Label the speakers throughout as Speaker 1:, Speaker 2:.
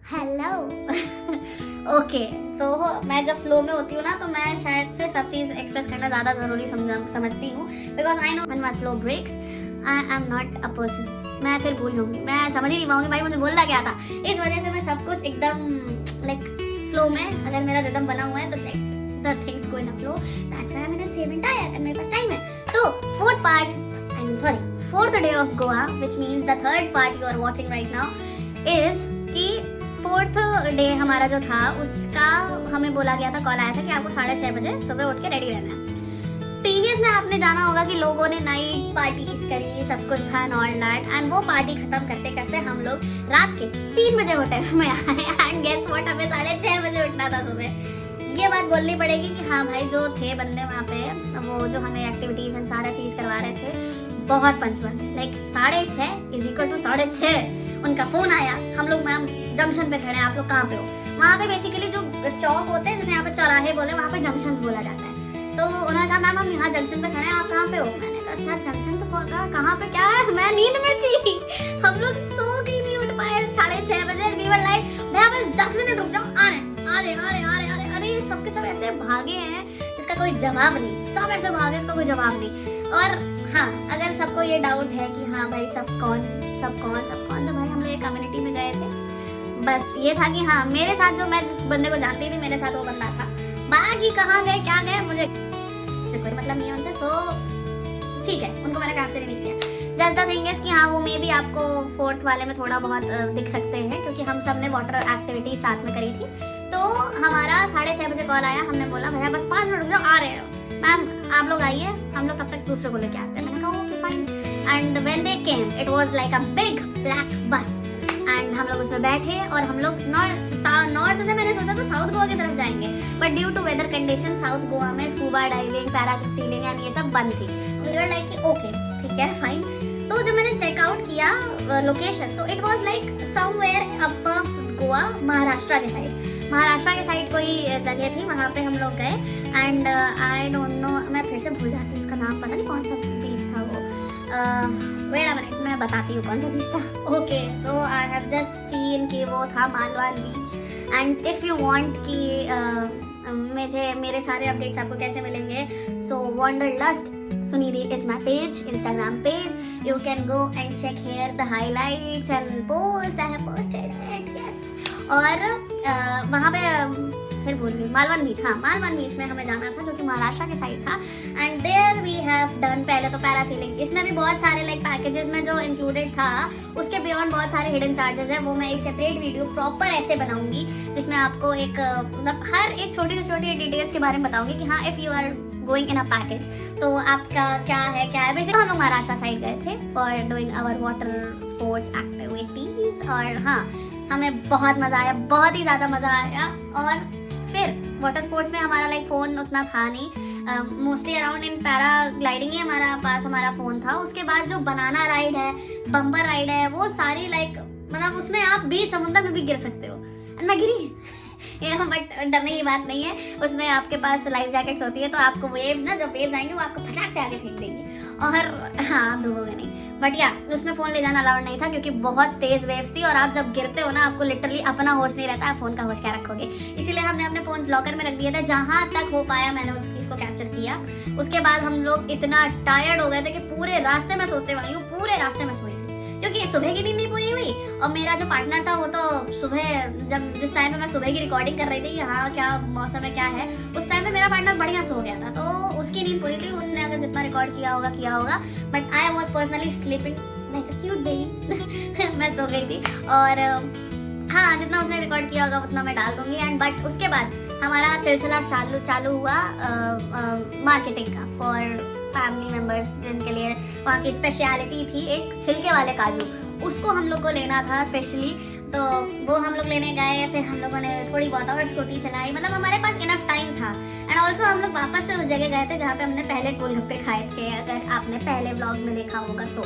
Speaker 1: Hello. Okay, सो मैं जब flow में होती हूँ ना तो मैं शायद से सब चीज़ एक्सप्रेस करना ज़्यादा ज़रूरी समझती हूँ, because I know when my flow breaks I am not a person. मैं फिर भूल जाऊंगी, मैं समझ ही नहीं पाऊंगी भाई मुझे बोलना क्या था। इस वजह से मैं सब कुछ एकदम लाइक फ्लो में, अगर मेरा रिदम बना हुआ है तो like the things go in a flow, that's why I am in same entire and मेरे पास टाइम है। तो fourth part, I mean sorry, fourth day of Goa, which means the third part you are watching right now, is कि fourth day हमारा जो था उसका हमें बोला गया था, कॉल आया था कि आपको 6:30 बजे सुबह उठ के रेडी रहना है। प्रीवियस में आपने जाना होगा कि लोगों ने नाइट पार्टीज करी, सब कुछ था ऑल दैट, एंड वो पार्टी खत्म करते करते हम लोग रात के 3 बजे होटल में आए एंड गेस व्हाट, हमें 6:30 बजे उठना था सुबह। ये बात बोलनी पड़ेगी कि हाँ भाई, जो थे बंदे वहाँ पे, वो जो हमें एक्टिविटीज एंड सारा चीज करवा रहे थे, बहुत punctual, like 6:30 is equal to 6:30। उनका फोन आया, हम लोग मैम जंक्शन पे खड़े हैं, आप लोग कहाँ पे हो? वहाँ पे बेसिकली जो चौक होते हैं, जैसे यहाँ पे चौराहे बोले, वहाँ पे जंक्शन बोला जाता है। तो उन्होंने कहा मैम हम यहाँ जंक्शन पे खड़े हैं, आप कहाँ पे हो? मैंने कहा सर जंक्शन पे कहाँ पे क्या है, मैं नींद में थी। हम लोग सो के नहीं उठ पाए 6:30 बजे। वी वर लाइक भैया बस 10 मिनट रुक जाओ, आ रहे अरे सबके सब ऐसे भागे हैं जिसका कोई जवाब नहीं, सब ऐसे भागे इसका कोई जवाब नहीं। और हाँ, अगर सबको ये डाउट है कि हाँ भाई सब कौन, तो भाई हम लोग एक कम्युनिटी में गए थे। बस ये था कि हाँ, मेरे साथ जो, मैं जिस बंदे को जानती थी, मेरे साथ वो बंदा था। बाकी कहाँ गए क्या गए मुझे कोई मतलब नहीं है उनसे, सो ठीक है, उनको मैंने कैप्चर ही नहीं किया। जस्ट द थिंग इज कि हाँ, वो मे भी आपको फोर्थ वाले में थोड़ा बहुत दिख सकते हैं, क्योंकि हम सब ने वाटर एक्टिविटी साथ में करी थी। तो हमारा 6:30 बजे कॉल आया, हमने बोला भैया बस 5 मिनट रुक जाओ, आ रहे हैं मैम, आप लोग आइए, हम लोग तब तक दूसरे को लेके आते हैं। मैंने कहा okay fine, and when they came it was like a big black बस, एंड हम लोग उसमें बैठे और हम लोग नॉर्थ से, मैंने सोचा था साउथ गोवा की तरफ जाएंगे, but due to weather condition south Goa में स्कूबा डाइविंग, पैरासेलिंग एंड ये सब बंद थी। वी वर लाइक ओके ठीक है फाइन। तो जब मैंने चेकआउट किया लोकेशन, तो it was like somewhere above Goa, Maharashtra के साइड कोई जगह थी, वहाँ पे हम लोग गए। एंड आई डोंट नो, मैं फिर से भूल जाती हूँ उसका नाम, पता नहीं कौन सा बीच था वो। वेट अ मिनट, मैं बताती हूँ कौन सा बीच था। Okay, so I have just seen कि वो था मालवान बीच। एंड इफ़ यू वांट कि मेरे सारे अपडेट्स आपको कैसे मिलेंगे, सो wanderlust Sunidhi is my page, Instagram page. You can go and check here the highlights and post. I have posted it, yes. और वहाँ पे फिर भूल गई, मालवन बीच, हाँ मालवन बीच में हमें जाना था, जो कि महाराष्ट्र के साइड था। And there we have done पहले तो पैरासेलिंग। इसमें भी बहुत सारे लाइक पैकेजेस में जो इंक्लूडेड था, उसके बियॉन्ड बहुत सारे हिडन चार्जेस है। वो मैं एक सेपरेट वीडियो प्रॉपर ऐसे बनाऊंगी, जिसमें आपको एक मतलब हर एक छोटी से छोटी डिटेल्स के बारे में बताऊंगी कि हाँ, if you are going in a package तो आपका क्या है बेसिकली। हम लोग महाराष्ट्र साइड गए थे for doing our water sports activities, और हाँ हमें बहुत मज़ा आया, बहुत ही ज़्यादा मज़ा आया। और फिर वाटर स्पोर्ट्स में हमारा लाइक फ़ोन उतना था नहीं, मोस्टली अराउंड इन पैराग्लाइडिंग ही हमारा पास हमारा फ़ोन था। उसके बाद जो बनाना राइड है, बम्पर राइड है, वो सारी लाइक मतलब उसमें आप बीच समुद्र में भी गिर सकते हो, एंड मैं गिरी बट डरने की बात नहीं है, उसमें आपके पास लाइफ जैकेट्स होती है, तो आपको वेव्स ना, जब वेव्स आएंगे वो आपको फटाक से आगे फेंक देंगी, और हाँ आप डूबोगे नहीं। बट या उसमें फ़ोन ले जाना अलाउड नहीं था, क्योंकि बहुत तेज़ वेव्स थी, और आप जब गिरते हो ना, आपको लिटरली अपना होश नहीं रहता, आप फ़ोन का होश क्या रखोगे। इसीलिए हमने अपने फ़ोन्स लॉकर में रख दिया था। जहाँ तक हो पाया मैंने उस चीज़ को कैप्चर किया। उसके बाद हम लोग इतना टायर्ड हो गए थे कि पूरे रास्ते में सोते हुई हूँ, पूरे रास्ते में सोई थी, क्योंकि सुबह की नींद नहीं पूरी हुई। और मेरा जो पार्टनर था वो तो सुबह, जिस टाइम पे मैं सुबह की रिकॉर्डिंग कर रही थी कि हाँ क्या मौसम है क्या है, उस टाइम पे मेरा पार्टनर बढ़िया सो गया था, तो उसकी नींद पूरी थी, उसने अगर जितना रिकॉर्ड किया होगा। But I was personally sleeping like a cute baby मैं सो गई थी। और हाँ, जितना उसने रिकॉर्ड किया होगा उतना मैं डाल दूंगी। एंड बट उसके बाद हमारा सिलसिला चालू हुआ मार्केटिंग का फॉर फैमिली मेम्बर्स, जिनके लिए वहाँ की स्पेशलिटी थी एक छिलके वाले काजू, उसको हम लोग को लेना था स्पेशली। तो वो हम लोग लेने गए, फिर हम लोगों ने थोड़ी बहुत और स्कूटी चलाई, मतलब हमारे पास इनफ टाइम था। एंड ऑल्सो हम लोग वापस से उस जगह गए थे जहाँ पे हमने पहले गोलगप्पे खाए थे। अगर आपने पहले व्लॉग्स में देखा होगा तो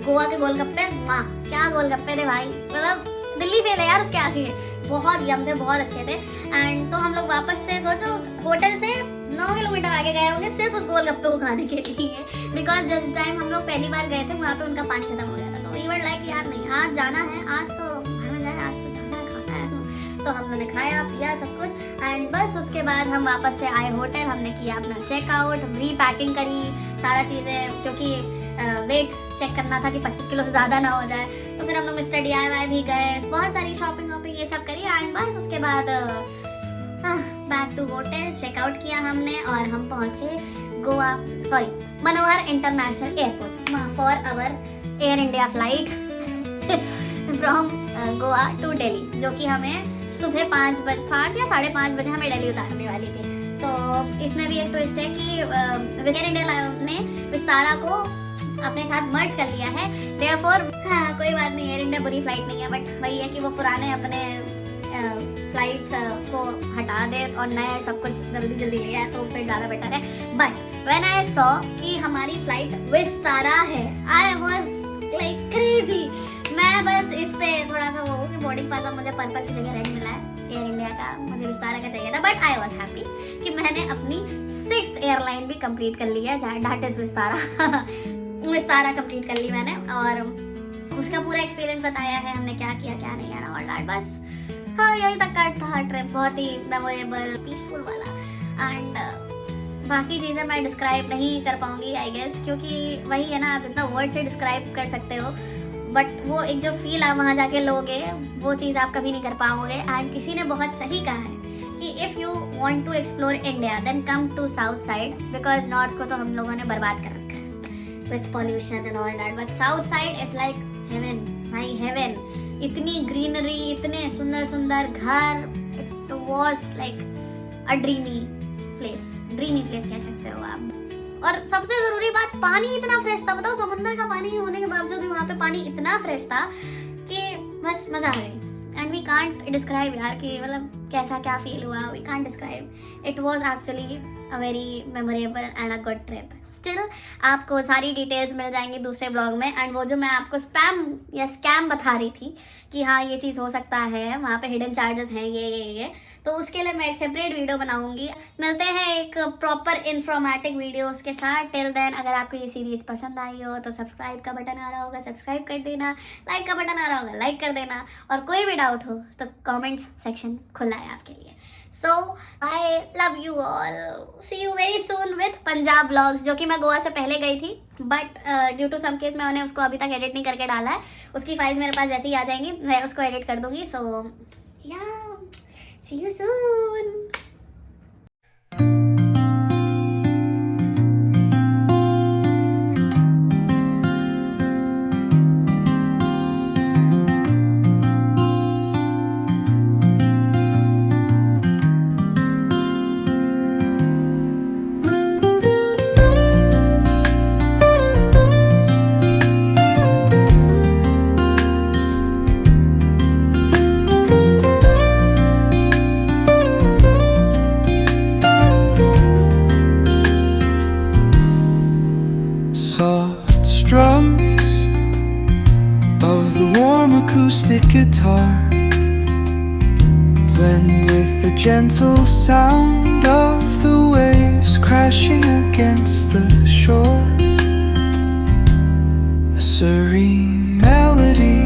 Speaker 1: गोवा के गोलगप्पे, वाह क्या गोलगप्पे थे भाई, मतलब दिल्ली फेल है यार उसके आगे, बहुत यम थे, बहुत अच्छे थे। एंड तो हम लोग वापस से, सोचो होटल से 9 किलोमीटर आगे गए होंगे सिर्फ उस गोलगप्पे को खाने के लिए, बिकॉज जिस टाइम हम लोग पहली बार गए थे वहाँ पे उनका पानी खत्म हो गया था। तो वी वर लाइक यार नहीं, आज जाना है, आज तो घर में जाए, आज तो जाना है, खाना है। तो हम लोगों ने खाया पिया सब कुछ एंड बस उसके बाद हम वापस से आए होटल। हमने किया अपना चेकआउट, रीपैकिंग करी सारा चीज़ें, क्योंकि वेट चेक करना था कि 25 किलो से ज़्यादा ना हो जाए। तो फिर हम लोग मिस्टर DIY भी गए, बहुत सारी शॉपिंग वॉपिंग ये सब करी एंड बस उसके बाद बैक टू होटल, चेकआउट किया हमने और हम पहुँचे Manohar international airport for our Air India flight from Goa to Delhi, जो कि हमें सुबह 5 या 5:30 बजे हमें दिल्ली उतारने वाली थी। तो इसमें भी एक ट्विस्ट है कि एयर इंडिया ने विस्तारा को अपने साथ मर्ज कर लिया है। देयरफॉर कोई बात नहीं, एयर इंडिया बुरी फ्लाइट नहीं है, बट वही है कि वो पुराने अपने फ्लाइट्स को हटा दे और नए सब कुछ जल्दी ले आए तो फिर ज़्यादा बेटर है। बट व्हेन आई सॉ कि हमारी फ्लाइट विस्तारा है, आई वाज लाइक क्रेजी। मैं बस इस पे थोड़ा सा वो कि बोर्डिंग पास अब मुझे पर्पल की जगह रेड मिला है एयर इंडिया का, मुझे विस्तारा का चाहिए था। बट आई वाज हैप्पी कि मैंने अपनी 6th एयरलाइन भी कंप्लीट कर ली है, दैट इज विस्तारा कंप्लीट कर ली मैंने और उसका पूरा एक्सपीरियंस बताया है हमने क्या किया क्या नहीं किया और दैट बस। हाँ, यही तक का था ट्रिप, बहुत ही मेमोरेबल पीसफुल वाला एंड बाकी चीज़ें मैं डिस्क्राइब नहीं कर पाऊँगी आई गेस, क्योंकि वही है ना, आप जितना वर्ड से डिस्क्राइब कर सकते हो बट वो एक जो फील आप वहाँ जाके लोगे वो चीज़ आप कभी नहीं कर पाओगे। एंड किसी ने बहुत सही कहा है कि if you want to explore India then come to south side, because north को तो हम लोगों ने बर्बाद कर रखा है with pollution and all that, but south side is like heaven, my heaven. इतनी ग्रीनरी, इतने सुंदर सुंदर घर, it was like a dreamy place कह सकते हो आप। और सबसे ज़रूरी बात, पानी इतना फ्रेश था, बताओ समुंदर का पानी होने के बावजूद भी वहाँ पे पानी इतना फ्रेश था कि बस मज़ा आ गई। एंड वी कांट डिस्क्राइब यार कि मतलब कैसा क्या फील हुआ, we can't describe. It was actually a very memorable and a good trip. Still आपको सारी डिटेल्स मिल जाएंगी दूसरे ब्लॉग में। एंड वो जो मैं आपको स्कैम बता रही थी कि हाँ ये चीज़ हो सकता है, वहाँ पे हिडन चार्जेस हैं ये, तो उसके लिए मैं एक सेपरेट वीडियो बनाऊंगी। मिलते हैं एक प्रॉपर इन्फॉर्मेटिव वीडियोस के साथ। टिल देन अगर आपको ये सीरीज़ पसंद आई हो तो सब्सक्राइब का बटन आ रहा होगा, सब्सक्राइब कर देना, लाइक का बटन आ रहा होगा, लाइक कर देना, और कोई भी डाउट हो तो कमेंट्स सेक्शन खुला है आपके लिए। So I love you all, see you very soon with Punjab blogs, जो कि मैं गोवा से पहले गई थी but due to some case मैंने उसको अभी तक एडिट नहीं करके डाला है। उसकी फाइल्स मेरे पास जैसे ही आ जाएंगी मैं उसको एडिट कर दूंगी। सो या see you soon.
Speaker 2: Drums of the warm acoustic guitar blend with the gentle sound of the waves crashing against the shore. A serene melody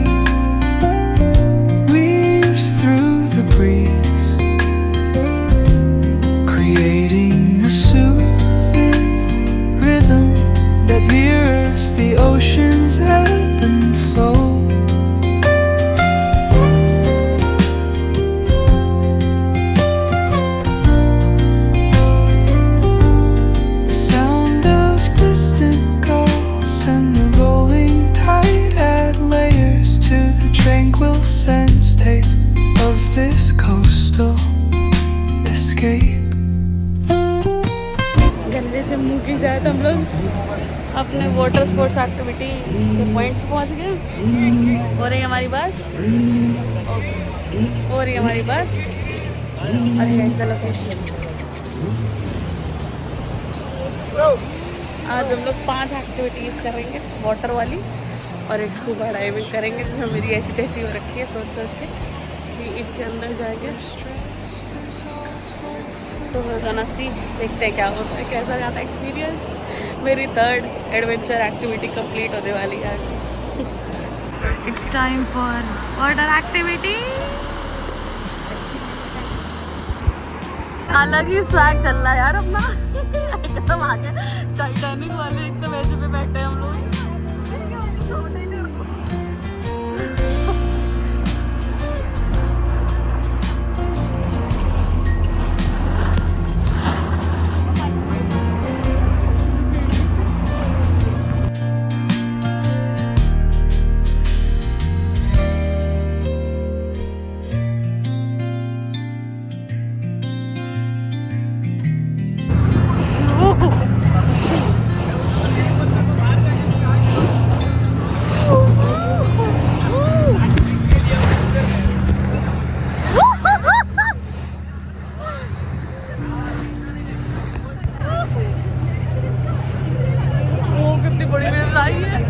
Speaker 2: weaves through the breeze, creating a soothing rhythm that mirrors the ocean's ebb and flow. The sound of distant gulls and the rolling tide add layers to the tranquil sense tape of this coastal escape.
Speaker 3: गंदे से मुंह की साथ हम लोग अपने water sports activity के point पे पहुंच गए। हो रही हमारी बस, हो रही हमारी बस, और ये इज द लोकेशन। आज हम लोग 5 एक्टिविटीज़ करेंगे वाटर वाली और एक स्कूबा डाइविंग करेंगे, जिसमें मेरी ऐसी तैसी हो रखी है सोच के कि इसके अंदर जाएंगे। सो सी देखते हैं क्या होता है, कैसा जाता है एक्सपीरियंस। मेरी 3rd एडवेंचर एक्टिविटी कंप्लीट होने वाली है आज। It's time for water activity. अलग ही स्वैग चल रहा है यार अपना। एकदम आगे टाइटैनिक वाले एकदम ऐसे पे बैठे हैं हम लोग। कितनी बड़ी वेव्स आई है।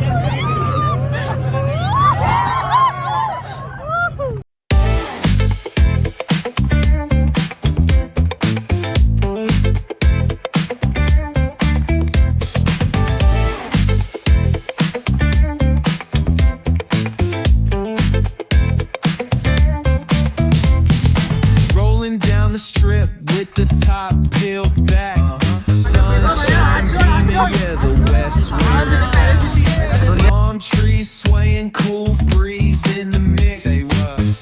Speaker 2: Rolling down the strip with the top peeled back. Sunshine beaming, yeah, the west wind is set. Palm trees swaying, cool breeze in the mix.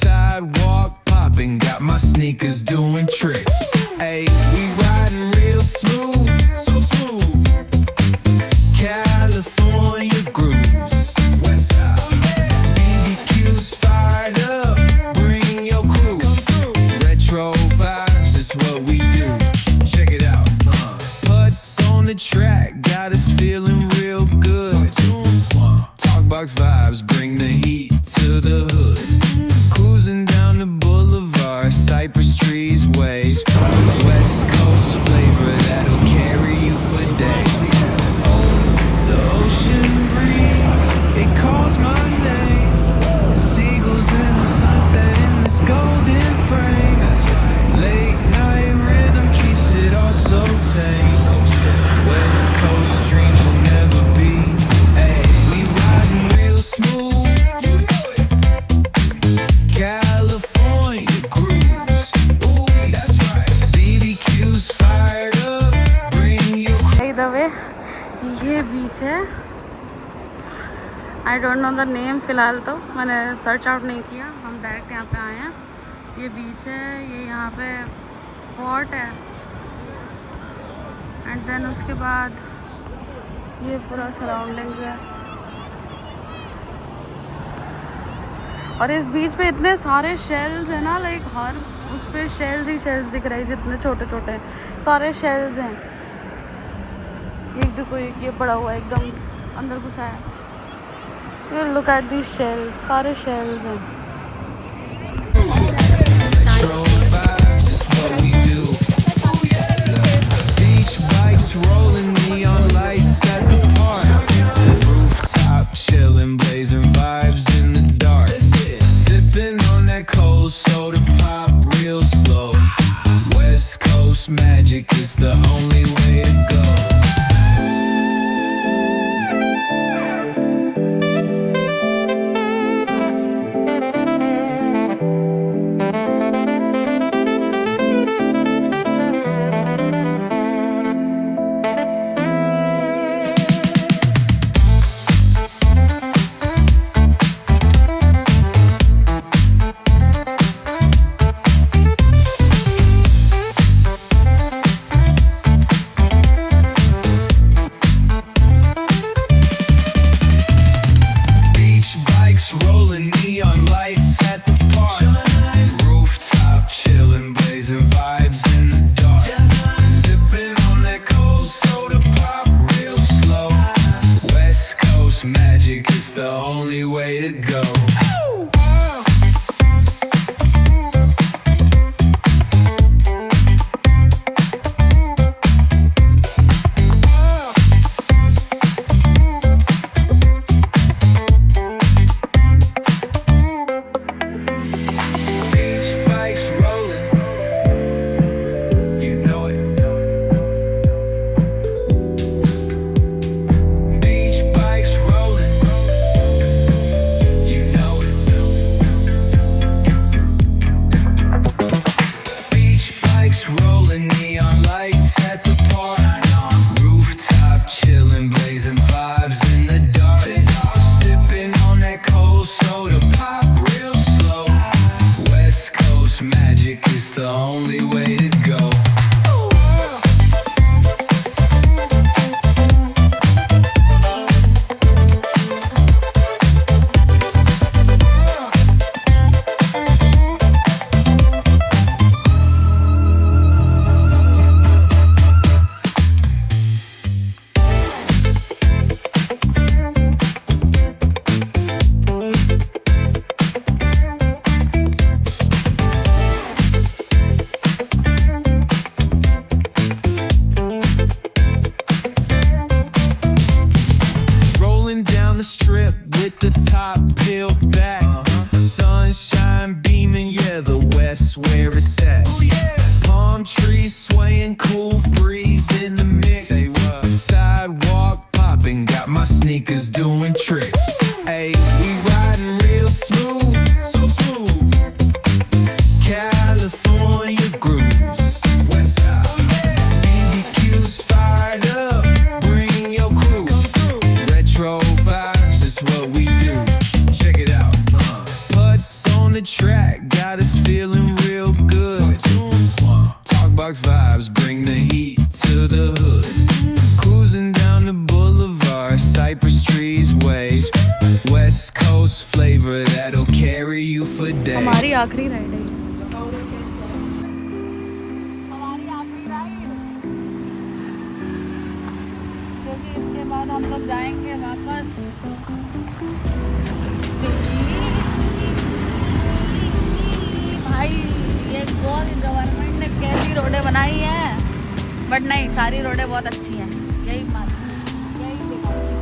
Speaker 2: Sidewalk popping, got my sneakers doing tricks. Ayy, we riding real smooth, so smooth. California grooves, west side. BBQ's fired up, bring your crew. Retro vibes is what we do. Check it out. Putts on the track, got us feeling real good. Talkbox vibes, bring the heat to the hood. Cruising down the boulevard, cypress trees, waves. West Coast flavor that'll carry you for days. The ocean breeze, it calls my name. Seagulls in the sunset in this golden frame. Late night rhythm keeps it all so tame. West Coast dreams will never be. Ay, we riding real smooth. You know it. California grooves. Ooh, that's right. BBQ's fired up. Bring your
Speaker 3: By the way, ये बीच है। I don't know the name फ़िलहाल तो मैंने search out नहीं किया। हम direct यहाँ पे आए हैं। ये बीच है, ये यहाँ पे फोर्ट है एंड देन उसके बाद ये पूरा सराउंडिंग्स है। और इस बीच पे इतने सारे शेल्स हैं ना, लाइक हर उस पे शेल्स ही शेल्स दिख रहे हैं, जितने छोटे छोटे सारे शेल्स हैं। एक देखो, एक ये पड़ा हुआ है एकदम अंदर घुसा है। ये लुक एट दी शेल्स, सारे शेल्स हैं।
Speaker 2: retro vibes is what we do. Beach bikes rolling, neon lights at the park. Rooftop chilling, blazing vibes in the dark. Sipping on that cold soda pop real slow. West Coast magic is the only way to go. that's where it's at. Palm trees swaying, cool breeze in the mix. Say what? Sidewalk popping, got my sneakers doing tricks. Ayy, we riding real smooth, so smooth. California grooves, West Side. BBQ's fired up, bring your crew. Retro vibes is what we do. Check it out. Putts on the track, got us feeling real good. Talkbox vibes, bring the heat to the hood. Cruising down the boulevard, cypress trees wave. West Coast flavor that'll carry you for days.
Speaker 3: हमारी आखिरी ride है हमारी आखिरी ride, क्योंकि इसके बाद हम लोग जाएंगे वापस। भाई ये गवर्नमेंट ने कैसी रोडें बनाई हैं, बट नहीं, सारी रोडें बहुत अच्छी हैं, यही बात है, यही दिखाती है।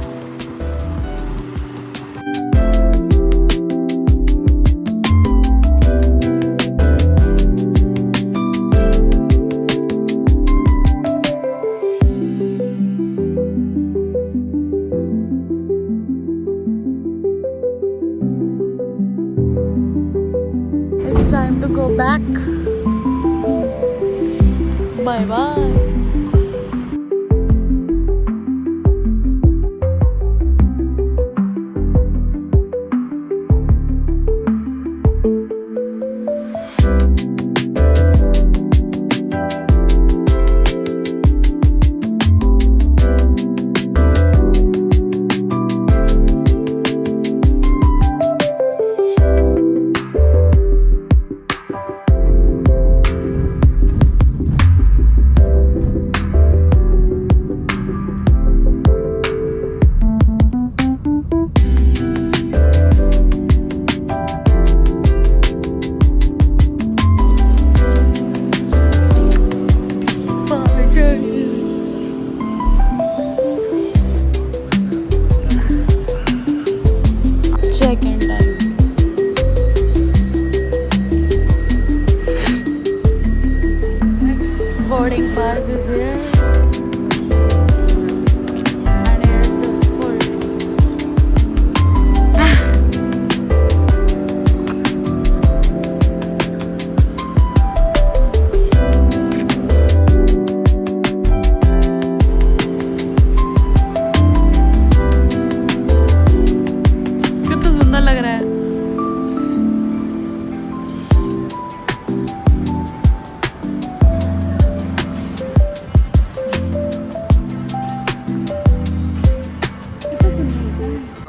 Speaker 3: It's time to go back. Bye bye. Second time. Boarding pass is here. And here's the full. कितना सुंदर लग रहा है।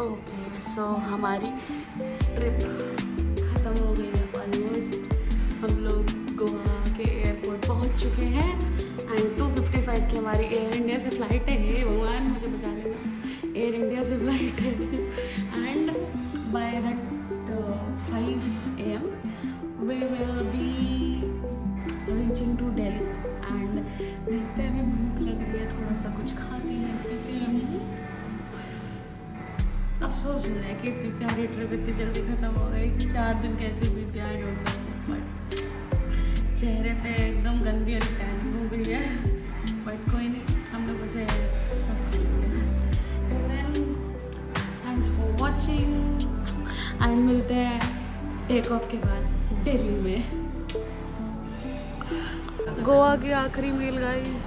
Speaker 3: ओके, सो हमारी ट्रिप ख़त्म हो गई है ऑलमोस्ट। हम लोग गोवा के एयरपोर्ट पहुंच चुके हैं एंड 2:55 की हमारी एयर इंडिया से फ़्लाइट है। हे भगवान, मुझे बचा लेना, एयर इंडिया से फ़्लाइट है and by that 5 AM we will be reaching to Delhi. And देखते हैं, अभी भूख लग रही है, थोड़ा सा कुछ खाते हैं पीते हैं। अफसोस हो रहा है कि इतनी प्यारी ट्रिप इतनी जल्दी ख़त्म हो गई कि 4 दिन कैसे बीत गया, आई डोंट नो। बट चेहरे पे एकदम गंदी वाली टैनिंग हो गई है, बट कोई नहीं, हम लोग उसे सब कर लेंगे। Then thanks for watching and मिलते हैं टेक ऑफ के बाद दिल्ली में। गोवा की आखिरी मील गाइस।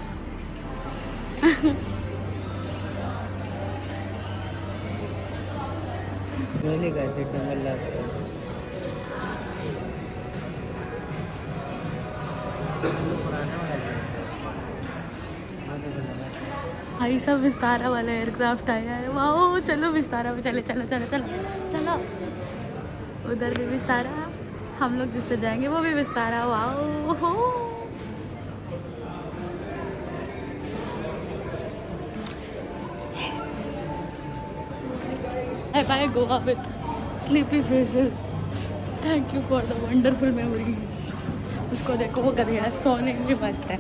Speaker 3: भाई सब विस्तारा वाला एयरक्राफ्ट आया है। वाओ, चलो विस्तारा में चले, चलो चलो चलो चलो। उधर भी विस्तारा, हम लोग जिससे जाएंगे वो भी Vistara. Wow, bye Goa with sleepy faces. Thank you for the wonderful memories. उसको देखो, वो गधेड़ा सोने में मस्त है।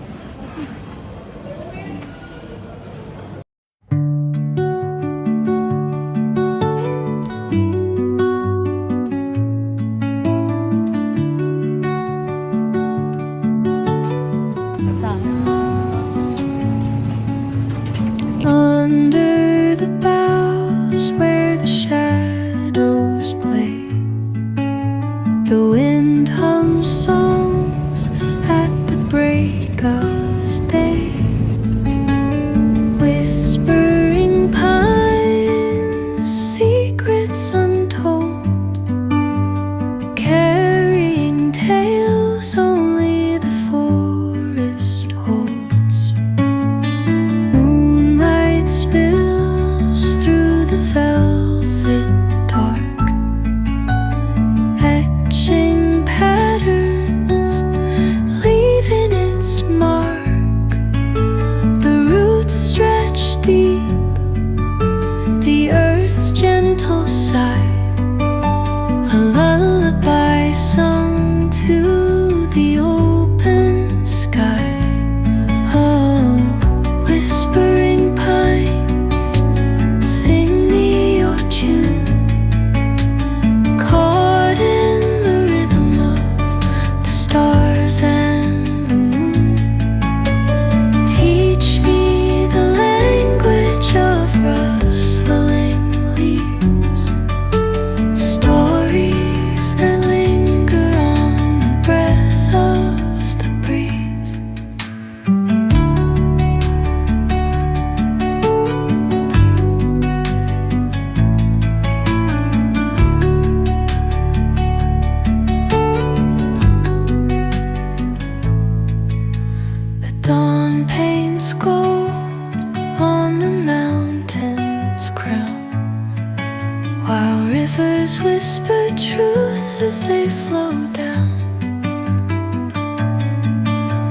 Speaker 2: Under the boughs where the shadows play, the wind hums songs at the break of day. Whispering pines, secrets untold, carrying tales only the forest holds. Moonlight spills through the velvet dark, etching patterns, leaving its mark. The roots stretch deep, the earth's gentle sigh, a lullaby sung to the open sky. Oh, whispering pines, sing me your tune, caught in the rhythm of the stars and the moon. Teach me the language of rustling leaves, stories that linger on the breath of the breeze. The dawn paints gold on the mountain's crown, while rivers whisper truth as they flow down.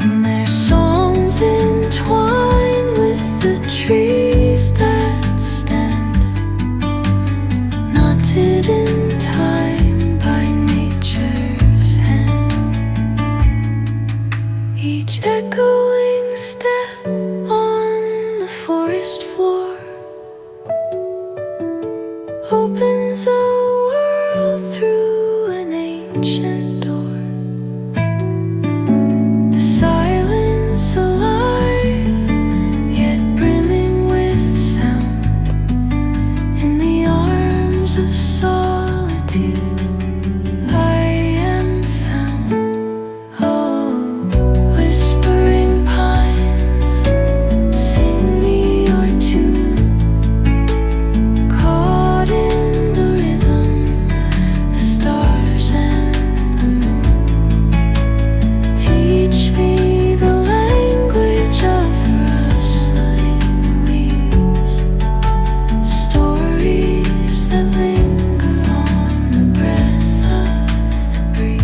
Speaker 2: And their songs entwine with the trees that stand, knotted in time by nature's hand. Each echoing step on the forest floor opens a world through an ancient door. The silence alive, yet brimming with sound. In the arms of solitude I am found. Oh, whispering pines, sing me your tune, caught in the rhythm, the stars and the moon. Teach me the language of rustling leaves, stories that linger on the breath of the breeze.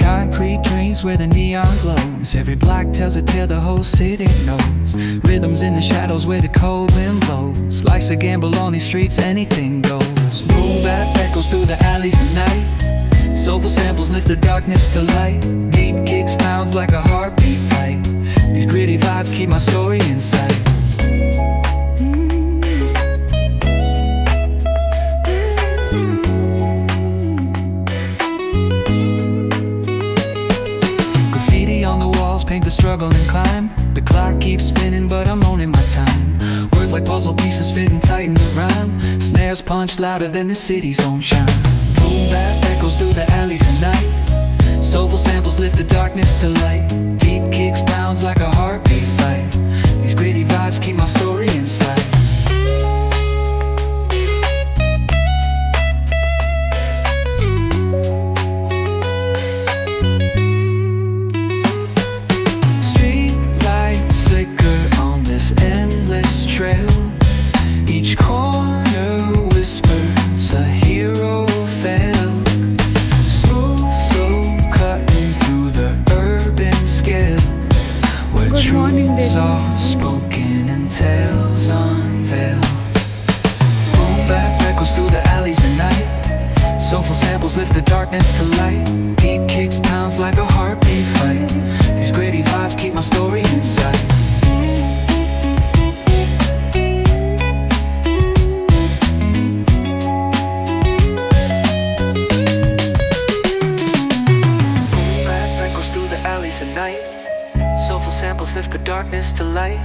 Speaker 2: Concrete drains where the neon glows. Every block tells a tale the whole city knows. Rhythms in the shadows where the cold wind blows. Life's a gamble on these streets, anything goes. Boom bap echoes through the alleys at night. Soulful samples lift the darkness to light. Deep kicks pounds like a heartbeat fight. These gritty vibes keep my story in sight. Graffiti on the walls paint the struggle and climb. The clock keeps spinning but I'm owning my time. Words like puzzle pieces fitting tight in the rhyme. Snares punch louder than the city's own chime. Boom bap echoes through the alleys at night. Soulful samples lift the darkness to light. Deep kicks pounds like a heartbeat fight. These gritty vibes keep my story in sight. Street lights flicker on this endless trail. Each corner whispers a hero
Speaker 3: Good morning,
Speaker 2: truths
Speaker 3: David.
Speaker 2: are spoken and tales unveiled. Boom, bap, echoes through the alleys at night. Soulful samples lift the darkness to light. Beat kicks pounds like a heartbeat fight. These gritty vibes keep my story inside. Boom, bap, echoes through the alleys at night. Soulful samples lift the darkness to light.